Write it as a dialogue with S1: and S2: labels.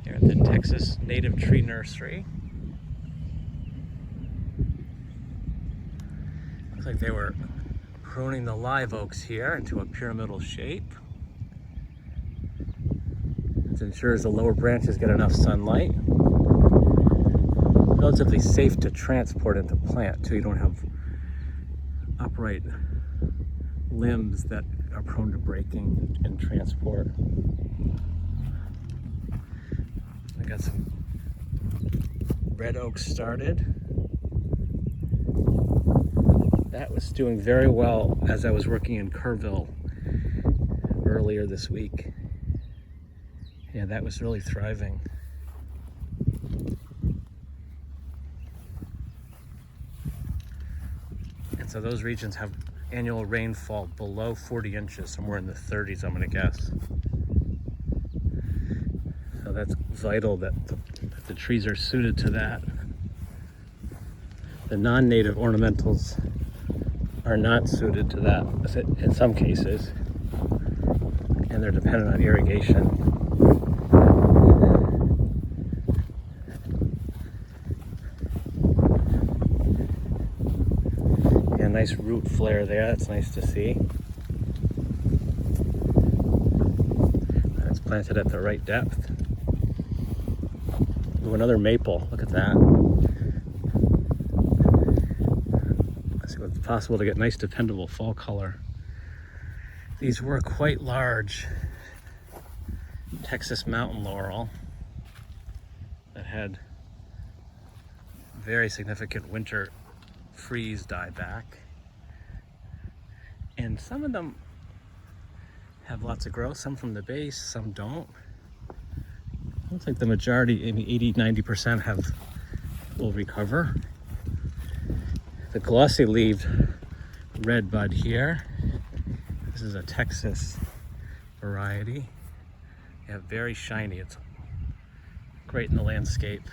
S1: Here at the Texas Native Tree Nursery. Looks like they were pruning the live oaks here into a pyramidal shape. This ensures the lower branches get enough sunlight. Relatively safe to transport into plant too. You don't have upright limbs that are prone to breaking in transport. I got some red oaks started. That was doing very well as I was working in Kerrville earlier this week. Yeah, that was really thriving. And so those regions have annual rainfall below 40 inches, somewhere in the 30s, I'm gonna guess. So that's vital that the trees are suited to that. The non-native ornamentals are not suited to that in some cases, and they're dependent on irrigation. Yeah, nice root flare there, that's nice to see. It's planted at the right depth. Ooh, another maple, look at that. Let's see what's possible to get nice dependable fall color. These were quite large Texas mountain laurel that had very significant winter freeze dieback. And some of them have lots of growth, some from the base, some don't. Looks like the majority, maybe 80–90% will recover. The glossy leaved red bud here. This is a Texas variety. Yeah, very shiny. It's great in the landscape.